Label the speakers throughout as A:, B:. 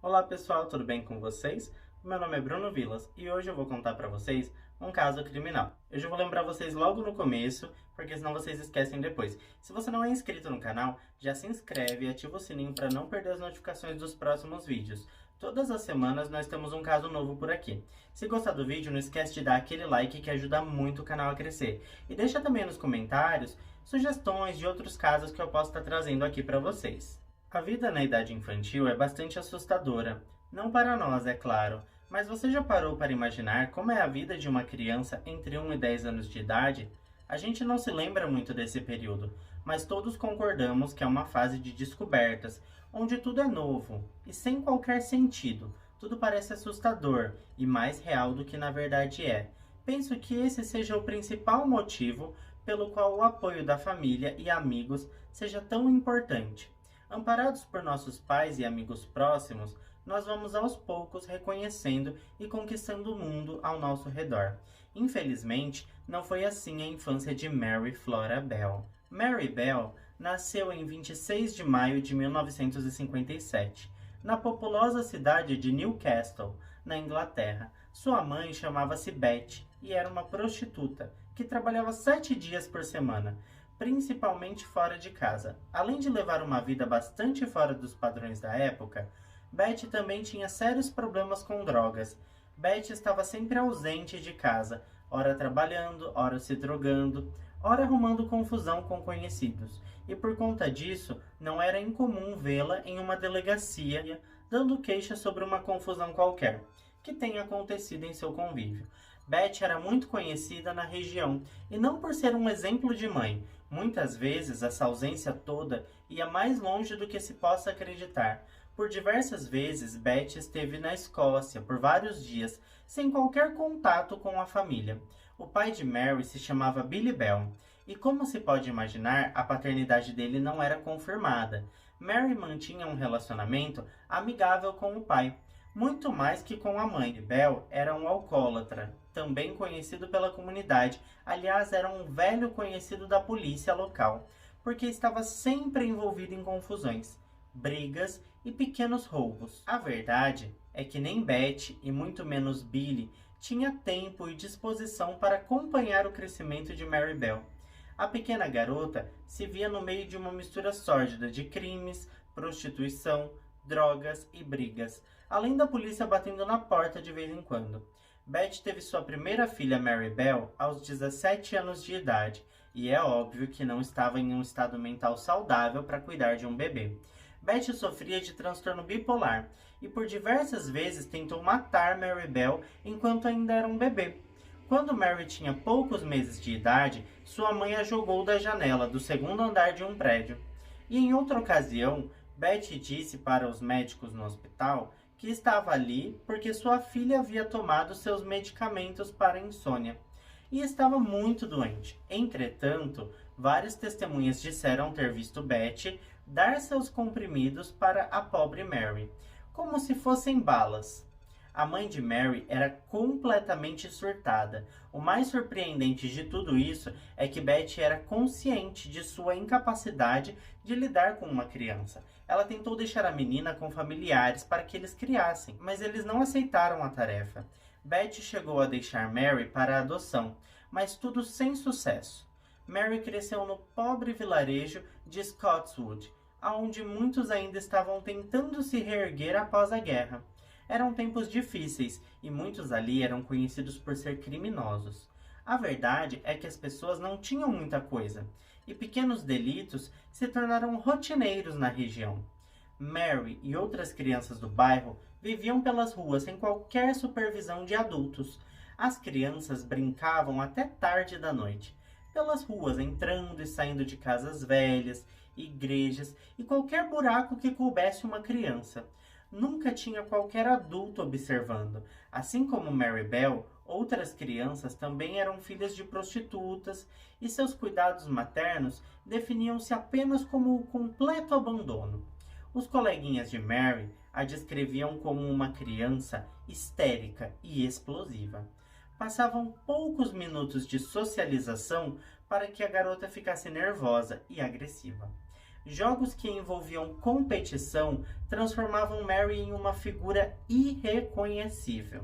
A: Olá pessoal, tudo bem com vocês? Meu nome é Bruno Vilas e hoje eu vou contar para vocês um caso criminal. Eu já vou lembrar vocês logo no começo, porque senão vocês esquecem depois. Se você não é inscrito no canal, já se inscreve e ativa o sininho para não perder as notificações dos próximos vídeos. Todas as semanas nós temos um caso novo por aqui. Se gostar do vídeo, não esquece de dar aquele like que ajuda muito o canal a crescer. E deixa também nos comentários sugestões de outros casos que eu posso estar trazendo aqui para vocês. A vida na idade infantil é bastante assustadora. Não para nós, é claro, mas você já parou para imaginar como é a vida de uma criança entre 1 e 10 anos de idade? A gente não se lembra muito desse período, mas todos concordamos que é uma fase de descobertas, onde tudo é novo e sem qualquer sentido. Tudo parece assustador e mais real do que na verdade é. Penso que esse seja o principal motivo pelo qual o apoio da família e amigos seja tão importante. Amparados por nossos pais e amigos próximos, nós vamos aos poucos reconhecendo e conquistando o mundo ao nosso redor. Infelizmente, não foi assim a infância de Mary Flora Bell. Mary Bell nasceu em 26 de maio de 1957, na populosa cidade de Newcastle, na Inglaterra. Sua mãe chamava-se Beth e era uma prostituta que trabalhava 7 dias por semana, principalmente fora de casa. Além de levar uma vida bastante fora dos padrões da época, Beth também tinha sérios problemas com drogas. Beth estava sempre ausente de casa, ora trabalhando, ora se drogando, ora arrumando confusão com conhecidos. E por conta disso, não era incomum vê-la em uma delegacia dando queixa sobre uma confusão qualquer que tenha acontecido em seu convívio. Beth era muito conhecida na região, e não por ser um exemplo de mãe. Muitas vezes essa ausência toda ia mais longe do que se possa acreditar. Por diversas vezes, Beth esteve na Escócia por vários dias, sem qualquer contato com a família. O pai de Mary se chamava Billy Bell, e como se pode imaginar, a paternidade dele não era confirmada. Mary mantinha um relacionamento amigável com o pai, muito mais que com a mãe. Bell era um alcoólatra, também conhecido pela comunidade. Aliás, era um velho conhecido da polícia local, porque estava sempre envolvido em confusões, brigas e pequenos roubos. A verdade é que nem Beth e muito menos Billy tinha tempo e disposição para acompanhar o crescimento de Mary Bell. A pequena garota se via no meio de uma mistura sórdida de crimes, prostituição, drogas e brigas, além da polícia batendo na porta de vez em quando. Beth teve sua primeira filha, Mary Bell, aos 17 anos de idade, e é óbvio que não estava em um estado mental saudável para cuidar de um bebê. Beth sofria de transtorno bipolar e por diversas vezes tentou matar Mary Bell enquanto ainda era um bebê. Quando Mary tinha poucos meses de idade, sua mãe a jogou da janela do segundo andar de um prédio. E em outra ocasião, Beth disse para os médicos no hospital que estava ali porque sua filha havia tomado seus medicamentos para a insônia e estava muito doente. Entretanto, várias testemunhas disseram ter visto Beth dar seus comprimidos para a pobre Mary, como se fossem balas. A mãe de Mary era completamente surtada. O mais surpreendente de tudo isso é que Beth era consciente de sua incapacidade de lidar com uma criança. Ela tentou deixar a menina com familiares para que eles criassem, mas eles não aceitaram a tarefa. Beth chegou a deixar Mary para a adoção, mas tudo sem sucesso. Mary cresceu no pobre vilarejo de Scotswood, onde muitos ainda estavam tentando se reerguer após a guerra. Eram tempos difíceis e muitos ali eram conhecidos por ser criminosos. A verdade é que as pessoas não tinham muita coisa e pequenos delitos se tornaram rotineiros na região. Mary e outras crianças do bairro viviam pelas ruas sem qualquer supervisão de adultos. As crianças brincavam até tarde da noite, pelas ruas, entrando e saindo de casas velhas, igrejas e qualquer buraco que coubesse uma criança. Nunca tinha qualquer adulto observando. Assim como Mary Bell, outras crianças também eram filhas de prostitutas e seus cuidados maternos definiam-se apenas como o completo abandono. Os coleguinhas de Mary a descreviam como uma criança histérica e explosiva. Passavam poucos minutos de socialização para que a garota ficasse nervosa e agressiva. Jogos que envolviam competição transformavam Mary em uma figura irreconhecível.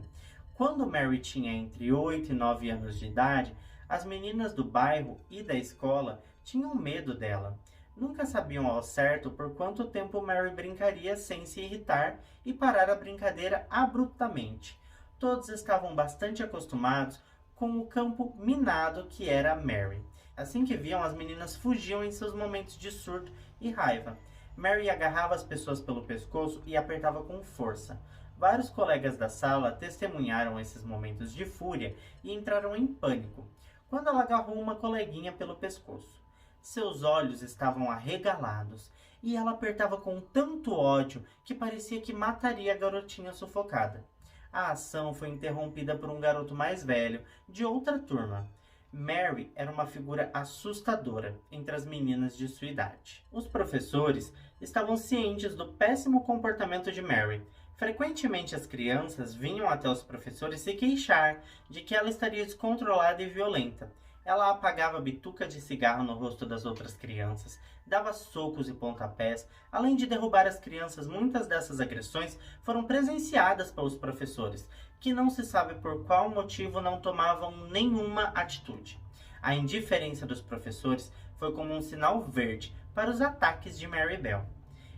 A: Quando Mary tinha entre 8 e 9 anos de idade, as meninas do bairro e da escola tinham medo dela. Nunca sabiam ao certo por quanto tempo Mary brincaria sem se irritar e parar a brincadeira abruptamente. Todos estavam bastante acostumados com o campo minado que era Mary. Assim que viam, as meninas fugiam em seus momentos de surto e raiva. Mary agarrava as pessoas pelo pescoço e apertava com força. Vários colegas da sala testemunharam esses momentos de fúria e entraram em pânico quando ela agarrou uma coleguinha pelo pescoço. Seus olhos estavam arregalados e ela apertava com tanto ódio que parecia que mataria a garotinha sufocada. A ação foi interrompida por um garoto mais velho, de outra turma. Mary era uma figura assustadora entre as meninas de sua idade. Os professores estavam cientes do péssimo comportamento de Mary. Frequentemente as crianças vinham até os professores se queixar de que ela estaria descontrolada e violenta. Ela apagava bituca de cigarro no rosto das outras crianças, dava socos e pontapés. Além de derrubar as crianças, muitas dessas agressões foram presenciadas pelos professores, que não se sabe por qual motivo não tomavam nenhuma atitude. A indiferença dos professores foi como um sinal verde para os ataques de Mary Bell.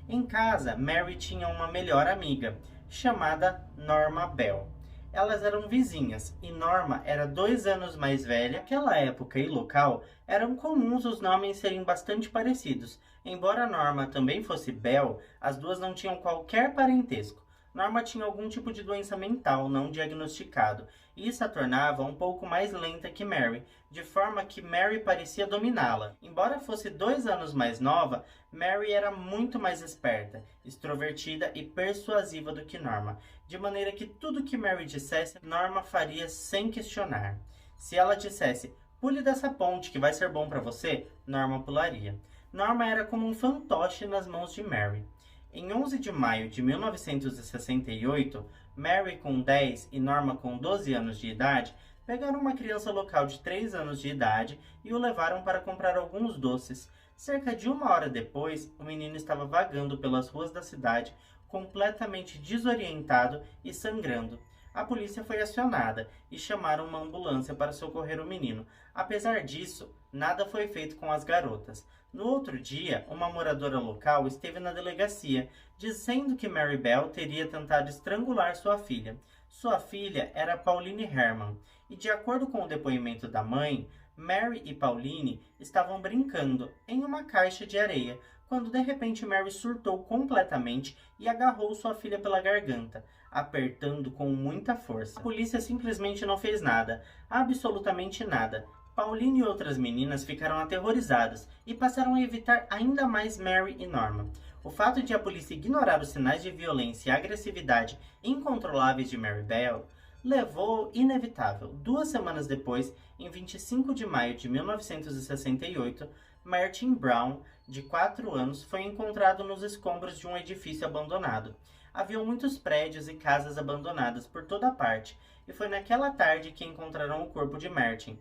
A: Em casa, Mary tinha uma melhor amiga, chamada Norma Bell. Elas eram vizinhas e Norma era 2 anos mais velha. Naquela época e local, eram comuns os nomes serem bastante parecidos. Embora Norma também fosse Bell, as duas não tinham qualquer parentesco. Norma tinha algum tipo de doença mental não diagnosticado, e isso a tornava um pouco mais lenta que Mary, de forma que Mary parecia dominá-la. Embora fosse 2 anos mais nova, Mary era muito mais esperta, extrovertida e persuasiva do que Norma, de maneira que tudo que Mary dissesse, Norma faria sem questionar. Se ela dissesse, pule dessa ponte que vai ser bom para você, Norma pularia. Norma era como um fantoche nas mãos de Mary. Em 11 de maio de 1968, Mary com 10 e Norma com 12 anos de idade pegaram uma criança local de 3 anos de idade e o levaram para comprar alguns doces. Cerca de 1 hora depois, o menino estava vagando pelas ruas da cidade, completamente desorientado e sangrando. A polícia foi acionada e chamaram uma ambulância para socorrer o menino. Apesar disso, nada foi feito com as garotas. No outro dia, uma moradora local esteve na delegacia, dizendo que Mary Bell teria tentado estrangular sua filha. Sua filha era Pauline Herman, e de acordo com o depoimento da mãe, Mary e Pauline estavam brincando em uma caixa de areia, quando de repente Mary surtou completamente e agarrou sua filha pela garganta, apertando com muita força. A polícia simplesmente não fez nada, absolutamente nada. Pauline e outras meninas ficaram aterrorizadas e passaram a evitar ainda mais Mary e Norma. O fato de a polícia ignorar os sinais de violência e agressividade incontroláveis de Mary Bell levou inevitável. 2 semanas depois, em 25 de maio de 1968, Martin Brown, de 4 anos, foi encontrado nos escombros de um edifício abandonado. Haviam muitos prédios e casas abandonadas por toda parte, e foi naquela tarde que encontraram o corpo de Martin.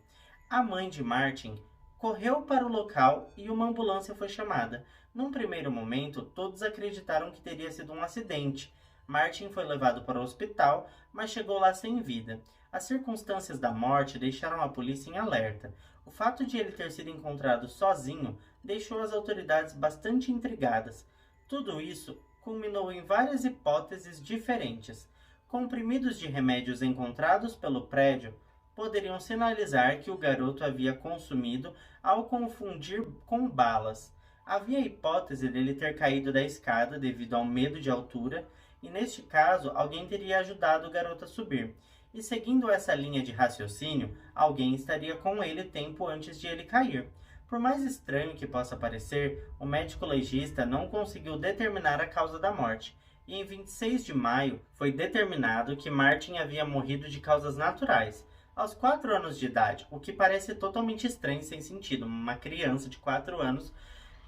A: A mãe de Martin correu para o local e uma ambulância foi chamada. Num primeiro momento, todos acreditaram que teria sido um acidente. Martin foi levado para o hospital, mas chegou lá sem vida. As circunstâncias da morte deixaram a polícia em alerta. O fato de ele ter sido encontrado sozinho deixou as autoridades bastante intrigadas. Tudo isso culminou em várias hipóteses diferentes. Comprimidos de remédios encontrados pelo prédio poderiam sinalizar que o garoto havia consumido ao confundir com balas. Havia a hipótese dele ter caído da escada devido ao medo de altura, e neste caso alguém teria ajudado o garoto a subir. E seguindo essa linha de raciocínio, alguém estaria com ele tempo antes de ele cair. Por mais estranho que possa parecer, o médico legista não conseguiu determinar a causa da morte, e em 26 de maio foi determinado que Martin havia morrido de causas naturais, aos 4 anos de idade, o que parece totalmente estranho e sem sentido, uma criança de 4 anos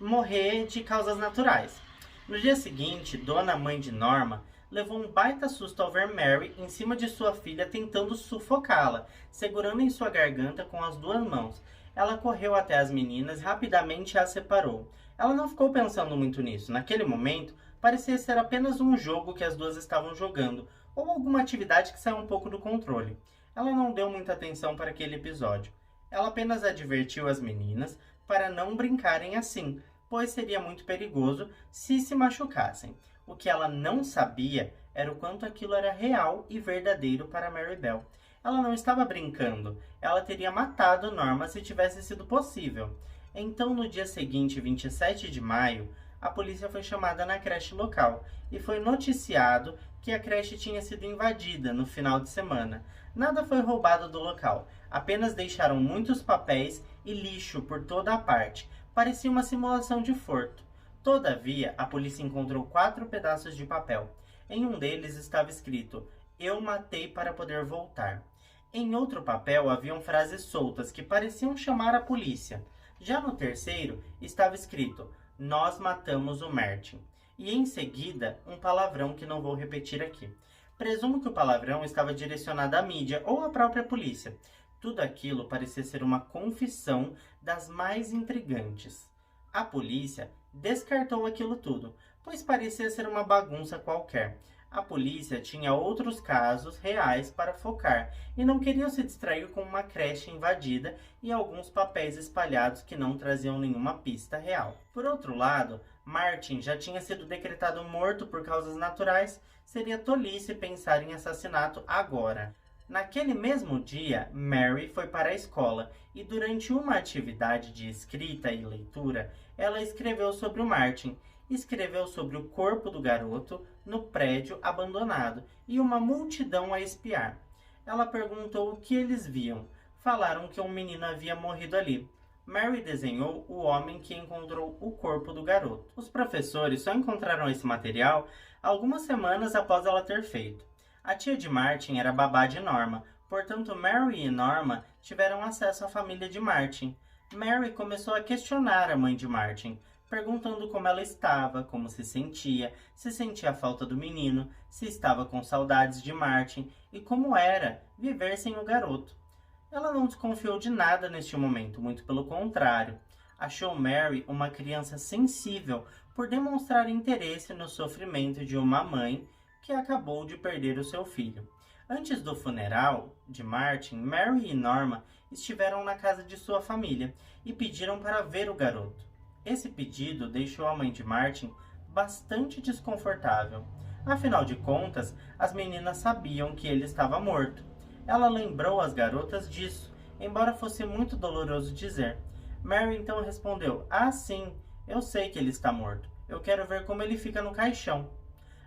A: morrer de causas naturais. No dia seguinte, Dona Mãe de Norma levou um baita susto ao ver Mary em cima de sua filha tentando sufocá-la, segurando em sua garganta com as 2 mãos. Ela correu até as meninas e rapidamente as separou. Ela não ficou pensando muito nisso. Naquele momento, parecia ser apenas um jogo que as duas estavam jogando, ou alguma atividade que saiu um pouco do controle. Ela não deu muita atenção para aquele episódio. Ela apenas advertiu as meninas para não brincarem assim, pois seria muito perigoso se machucassem. O que ela não sabia era o quanto aquilo era real e verdadeiro para Mary Bell. Ela não estava brincando, ela teria matado Norma se tivesse sido possível. Então, no dia seguinte, 27 de maio, a polícia foi chamada na creche local e foi noticiado que a creche tinha sido invadida no final de semana. Nada foi roubado do local, apenas deixaram muitos papéis e lixo por toda a parte. Parecia uma simulação de furto. Todavia, a polícia encontrou 4 pedaços de papel. Em um deles estava escrito: "Eu matei para poder voltar". Em outro papel haviam frases soltas que pareciam chamar a polícia. Já no terceiro estava escrito: "Nós matamos o Martin". E em seguida, um palavrão que não vou repetir aqui. Presumo que o palavrão estava direcionado à mídia ou à própria polícia. Tudo aquilo parecia ser uma confissão das mais intrigantes. A polícia descartou aquilo tudo, pois parecia ser uma bagunça qualquer. A polícia tinha outros casos reais para focar e não queriam se distrair com uma creche invadida e alguns papéis espalhados que não traziam nenhuma pista real. Por outro lado, Martin já tinha sido decretado morto por causas naturais. Seria tolice pensar em assassinato agora. Naquele mesmo dia, Mary foi para a escola e durante uma atividade de escrita e leitura, ela escreveu sobre o Martin. Escreveu sobre o corpo do garoto no prédio abandonado e uma multidão a espiar. Ela perguntou o que eles viam. Falaram que um menino havia morrido ali. Mary desenhou o homem que encontrou o corpo do garoto. Os professores só encontraram esse material algumas semanas após ela ter feito. A tia de Martin era babá de Norma, portanto Mary e Norma tiveram acesso à família de Martin. Mary começou a questionar a mãe de Martin, perguntando como ela estava, como se sentia a falta do menino, se estava com saudades de Martin e como era viver sem o garoto. Ela não desconfiou de nada neste momento, muito pelo contrário. Achou Mary uma criança sensível por demonstrar interesse no sofrimento de uma mãe que acabou de perder o seu filho. Antes do funeral de Martin, Mary e Norma estiveram na casa de sua família e pediram para ver o garoto. Esse pedido deixou a mãe de Martin bastante desconfortável. Afinal de contas, as meninas sabiam que ele estava morto. Ela lembrou as garotas disso, embora fosse muito doloroso dizer. Mary então respondeu: "Ah, sim, eu sei que ele está morto. Eu quero ver como ele fica no caixão".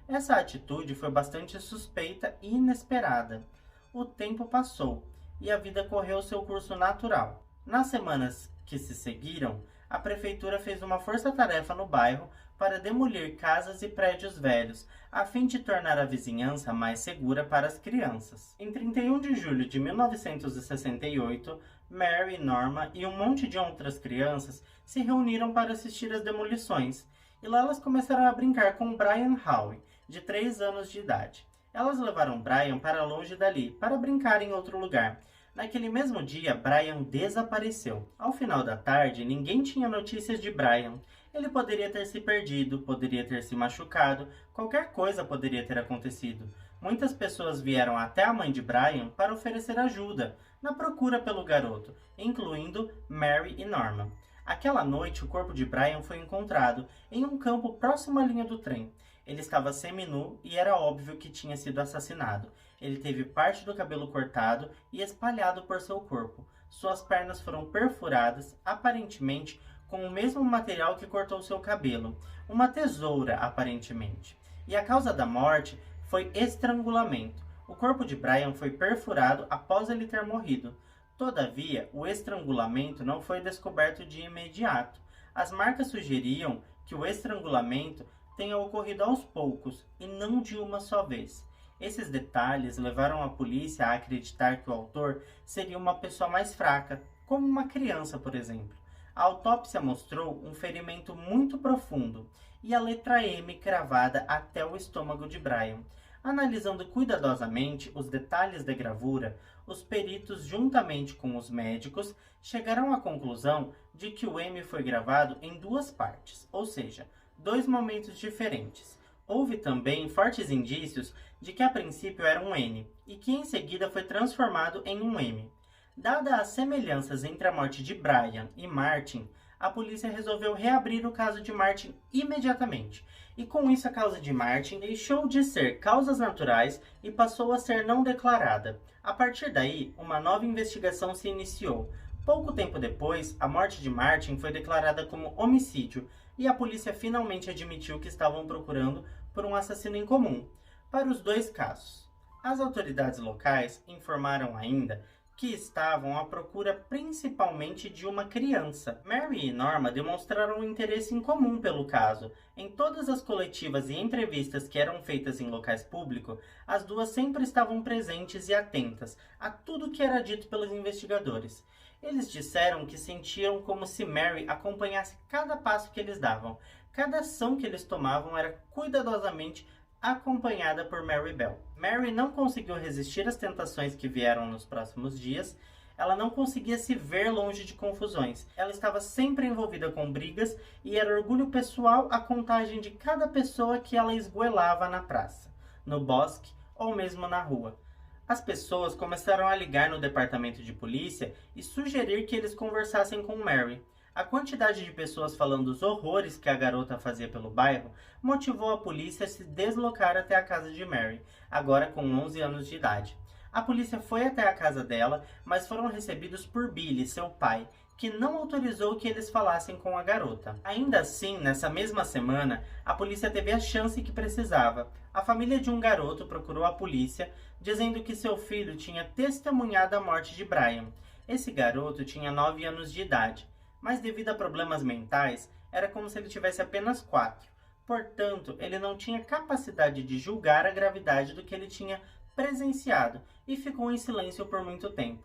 A: Essa atitude foi bastante suspeita e inesperada. O tempo passou e a vida correu seu curso natural. Nas semanas que se seguiram, a prefeitura fez uma força-tarefa no bairro para demolir casas e prédios velhos, a fim de tornar a vizinhança mais segura para as crianças. Em 31 de julho de 1968, Mary, Norma e um monte de outras crianças se reuniram para assistir às demolições, e lá elas começaram a brincar com Brian Howe, de 3 anos de idade. Elas levaram Brian para longe dali, para brincar em outro lugar. Naquele mesmo dia, Brian desapareceu. Ao final da tarde, ninguém tinha notícias de Brian. Ele poderia ter se perdido, poderia ter se machucado, qualquer coisa poderia ter acontecido. Muitas pessoas vieram até a mãe de Brian para oferecer ajuda, na procura pelo garoto, incluindo Mary e Norma. Aquela noite, o corpo de Brian foi encontrado em um campo próximo à linha do trem. Ele estava seminu e era óbvio que tinha sido assassinado. Ele teve parte do cabelo cortado e espalhado por seu corpo. Suas pernas foram perfuradas, aparentemente com o mesmo material que cortou seu cabelo. Uma tesoura, aparentemente. E a causa da morte foi estrangulamento. O corpo de Brian foi perfurado após ele ter morrido. Todavia, o estrangulamento não foi descoberto de imediato. As marcas sugeriam que o estrangulamento tenha ocorrido aos poucos e não de uma só vez. Esses detalhes levaram a polícia a acreditar que o autor seria uma pessoa mais fraca, como uma criança, por exemplo. A autópsia mostrou um ferimento muito profundo e a letra M cravada até o estômago de Brian. Analisando cuidadosamente os detalhes da gravura, os peritos, juntamente com os médicos, chegaram à conclusão de que o M foi gravado em duas partes, ou seja, dois momentos diferentes. Houve também fortes indícios de que a princípio era um N e que em seguida foi transformado em um M. Dadas as semelhanças entre a morte de Brian e Martin, a polícia resolveu reabrir o caso de Martin imediatamente. E com isso a causa de Martin deixou de ser causas naturais e passou a ser não declarada. A partir daí, uma nova investigação se iniciou. Pouco tempo depois, a morte de Martin foi declarada como homicídio e a polícia finalmente admitiu que estavam procurando por um assassino em comum para os dois casos. As autoridades locais informaram ainda que estavam à procura principalmente de uma criança. Mary e Norma demonstraram um interesse em comum pelo caso. Em todas as coletivas e entrevistas que eram feitas em locais públicos, as duas sempre estavam presentes e atentas a tudo que era dito pelos investigadores. Eles disseram que sentiam como se Mary acompanhasse cada passo que eles davam. Cada ação que eles tomavam era cuidadosamente acompanhada por Mary Bell. Mary não conseguiu resistir às tentações que vieram nos próximos dias. Ela não conseguia se ver longe de confusões. Ela estava sempre envolvida com brigas e era orgulho pessoal a contagem de cada pessoa que ela esgoelava na praça, no bosque ou mesmo na rua. As pessoas começaram a ligar no departamento de polícia e sugerir que eles conversassem com Mary. A quantidade de pessoas falando os horrores que a garota fazia pelo bairro motivou a polícia a se deslocar até a casa de Mary, agora com 11 anos de idade. A polícia foi até a casa dela, mas foram recebidos por Billy, seu pai, que não autorizou que eles falassem com a garota. Ainda assim, nessa mesma semana, a polícia teve a chance que precisava. A família de um garoto procurou a polícia, dizendo que seu filho tinha testemunhado a morte de Brian. Esse garoto tinha 9 anos de idade, mas devido a problemas mentais, era como se ele tivesse apenas 4. Portanto, ele não tinha capacidade de julgar a gravidade do que ele tinha presenciado e ficou em silêncio por muito tempo.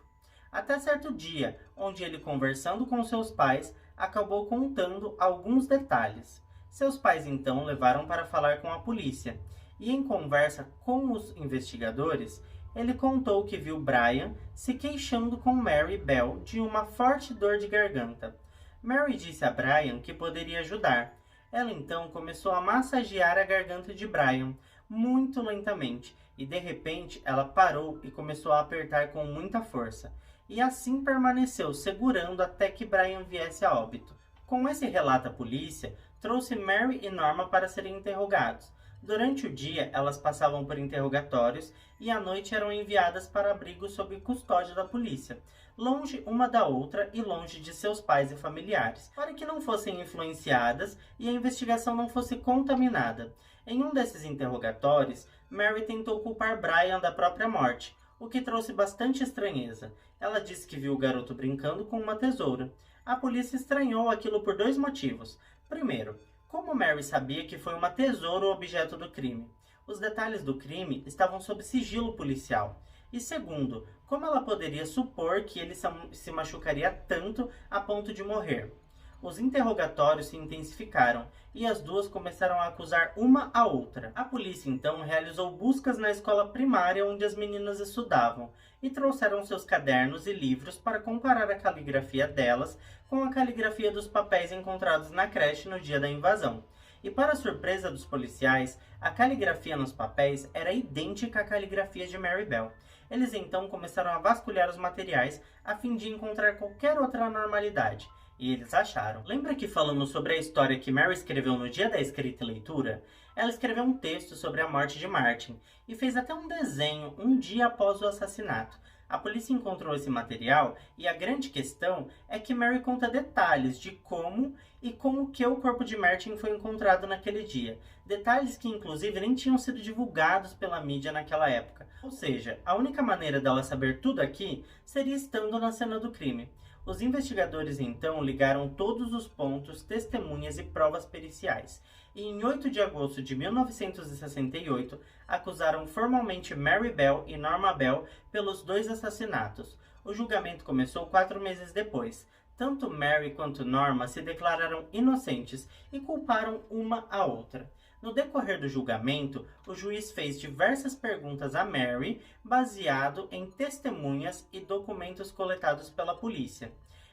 A: Até certo dia, onde ele, conversando com seus pais, acabou contando alguns detalhes. Seus pais então o levaram para falar com a polícia, e em conversa com os investigadores, ele contou que viu Brian se queixando com Mary Bell de uma forte dor de garganta. Mary disse a Brian que poderia ajudar. Ela então começou a massagear a garganta de Brian, muito lentamente, e de repente ela parou e começou a apertar com muita força. E assim permaneceu segurando até que Brian viesse a óbito. Com esse relato a polícia trouxe Mary e Norma para serem interrogados. Durante o dia, elas passavam por interrogatórios e à noite eram enviadas para abrigos sob custódia da polícia, longe uma da outra e longe de seus pais e familiares, para que não fossem influenciadas e a investigação não fosse contaminada. Em um desses interrogatórios, Mary tentou culpar Brian da própria morte, o que trouxe bastante estranheza. Ela disse que viu o garoto brincando com uma tesoura. A polícia estranhou aquilo por 2 motivos. Primeiro, como Mary sabia que foi uma tesoura o objeto do crime? Os detalhes do crime estavam sob sigilo policial. E segundo, como ela poderia supor que ele se machucaria tanto a ponto de morrer? Os interrogatórios se intensificaram e as duas começaram a acusar uma a outra. A polícia então realizou buscas na escola primária onde as meninas estudavam e trouxeram seus cadernos e livros para comparar a caligrafia delas com a caligrafia dos papéis encontrados na creche no dia da invasão. E para surpresa dos policiais, a caligrafia nos papéis era idêntica à caligrafia de Mary Bell. Eles então começaram a vasculhar os materiais a fim de encontrar qualquer outra anormalidade. E eles acharam. Lembra que falamos sobre a história que Mary escreveu no dia da escrita e leitura? Ela escreveu um texto sobre a morte de Martin e fez até um desenho um dia após o assassinato. A polícia encontrou esse material e a grande questão é que Mary conta detalhes de como e com o que o corpo de Martin foi encontrado naquele dia. Detalhes que inclusive nem tinham sido divulgados pela mídia naquela época. Ou seja, a única maneira dela saber tudo aqui seria estando na cena do crime. Os investigadores então ligaram todos os pontos, testemunhas e provas periciais. E em 8 de agosto de 1968, acusaram formalmente Mary Bell e Norma Bell pelos 2 assassinatos. O julgamento começou 4 meses depois. Tanto Mary quanto Norma se declararam inocentes e culparam uma a outra. No decorrer do julgamento, o juiz fez diversas perguntas a Mary, baseado em testemunhas e documentos coletados pela polícia.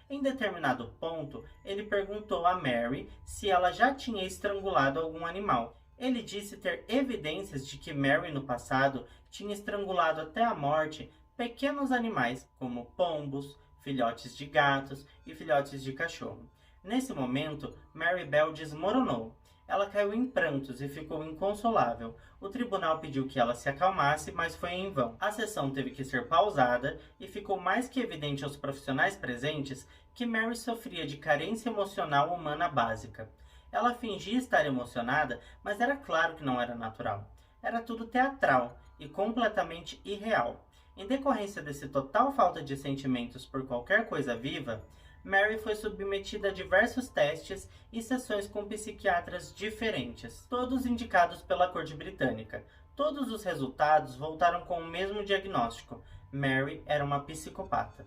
A: Em determinado ponto, ele perguntou a Mary se ela já tinha estrangulado algum animal. Ele disse ter evidências de que Mary, no passado, tinha estrangulado até a morte pequenos animais, como pombos, filhotes de gatos e filhotes de cachorro. Nesse momento, Mary Bell desmoronou. Ela caiu em prantos e ficou inconsolável. O tribunal pediu que ela se acalmasse, mas foi em vão. A sessão teve que ser pausada e ficou mais que evidente aos profissionais presentes que Mary sofria de carência emocional humana básica. Ela fingia estar emocionada, mas era claro que não era natural. Era tudo teatral e completamente irreal. Em decorrência desse total falta de sentimentos por qualquer coisa viva, Mary foi submetida a diversos testes e sessões com psiquiatras diferentes, todos indicados pela corte britânica. Todos os resultados voltaram com o mesmo diagnóstico: Mary era uma psicopata.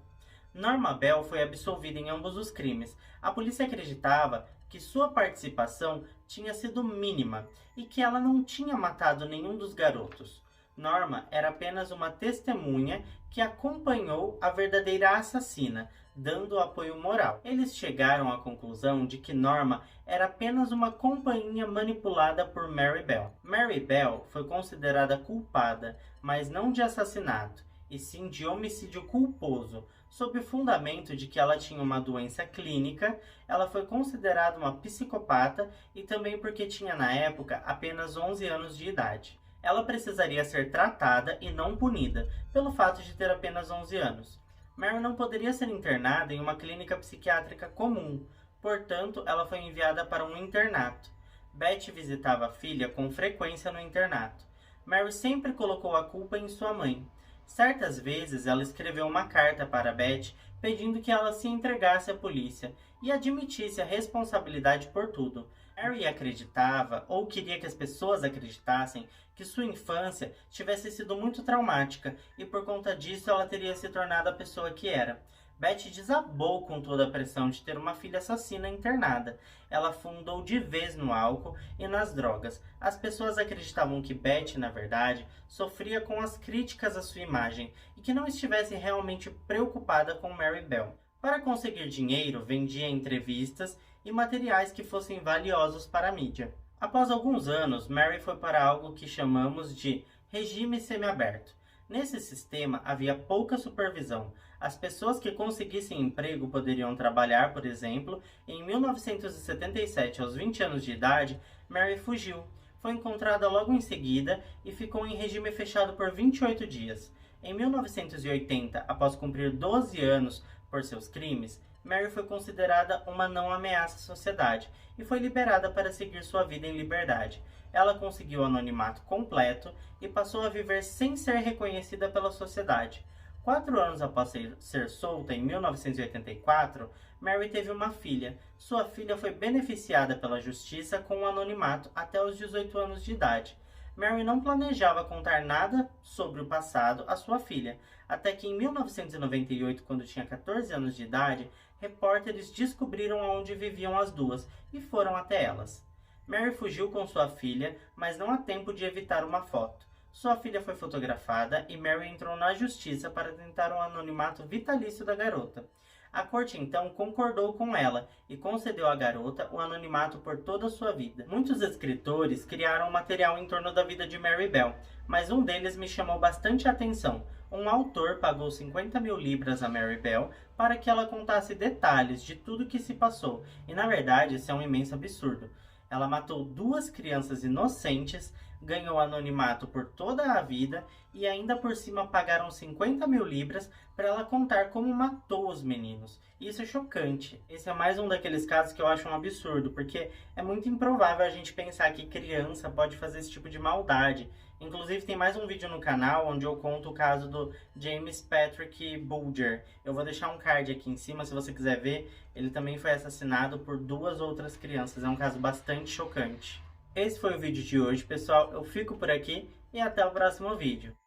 A: Norma Bell foi absolvida em ambos os crimes. A polícia acreditava que sua participação tinha sido mínima e que ela não tinha matado nenhum dos garotos. Norma era apenas uma testemunha que acompanhou a verdadeira assassina, dando apoio moral. Eles chegaram à conclusão de que Norma era apenas uma companhia manipulada por Mary Bell. Mary Bell foi considerada culpada, mas não de assassinato, e sim de homicídio culposo. Sob o fundamento de que ela tinha uma doença clínica, ela foi considerada uma psicopata e também porque tinha na época apenas 11 anos de idade. Ela precisaria ser tratada e não punida, pelo fato de ter apenas 11 anos. Mary não poderia ser internada em uma clínica psiquiátrica comum, portanto, ela foi enviada para um internato. Beth visitava a filha com frequência no internato. Mary sempre colocou a culpa em sua mãe. Certas vezes, ela escreveu uma carta para Beth pedindo que ela se entregasse à polícia e admitisse a responsabilidade por tudo. Mary acreditava, ou queria que as pessoas acreditassem, que sua infância tivesse sido muito traumática e por conta disso ela teria se tornado a pessoa que era. Beth desabou com toda a pressão de ter uma filha assassina internada. Ela afundou de vez no álcool e nas drogas. As pessoas acreditavam que Beth, na verdade, sofria com as críticas à sua imagem e que não estivesse realmente preocupada com Mary Bell. Para conseguir dinheiro, vendia entrevistas e materiais que fossem valiosos para a mídia. Após alguns anos, Mary foi para algo que chamamos de regime semiaberto. Nesse sistema havia pouca supervisão. As pessoas que conseguissem emprego poderiam trabalhar, por exemplo. Em 1977, aos 20 anos de idade, Mary fugiu. Foi encontrada logo em seguida e ficou em regime fechado por 28 dias. Em 1980, após cumprir 12 anos por seus crimes, Mary foi considerada uma não ameaça à sociedade e foi liberada para seguir sua vida em liberdade. Ela conseguiu o anonimato completo e passou a viver sem ser reconhecida pela sociedade. 4 anos após ser solta, em 1984, Mary teve uma filha. Sua filha foi beneficiada pela justiça com o anonimato até os 18 anos de idade. Mary não planejava contar nada sobre o passado à sua filha, até que em 1998, quando tinha 14 anos de idade, repórteres descobriram onde viviam as duas e foram até elas. Mary fugiu com sua filha, mas não há tempo de evitar uma foto. Sua filha foi fotografada e Mary entrou na justiça para tentar um anonimato vitalício da garota. A corte então concordou com ela e concedeu à garota o anonimato por toda a sua vida. Muitos escritores criaram material em torno da vida de Mary Bell, mas um deles me chamou bastante atenção. Um autor pagou 50 mil libras a Mary Bell para que ela contasse detalhes de tudo que se passou, e na verdade isso é um imenso absurdo. Ela matou 2 crianças inocentes, ganhou anonimato por toda a vida e ainda por cima pagaram 50 mil libras para ela contar como matou os meninos. Isso é chocante. Esse é mais um daqueles casos que eu acho um absurdo, porque é muito improvável a gente pensar que criança pode fazer esse tipo de maldade. Inclusive tem mais um vídeo no canal onde eu conto o caso do James Patrick Bulger. Eu vou deixar um card aqui em cima se você quiser ver. Ele também foi assassinado por 2 outras crianças. É um caso bastante chocante. Esse foi o vídeo de hoje, pessoal. Eu fico por aqui e até o próximo vídeo.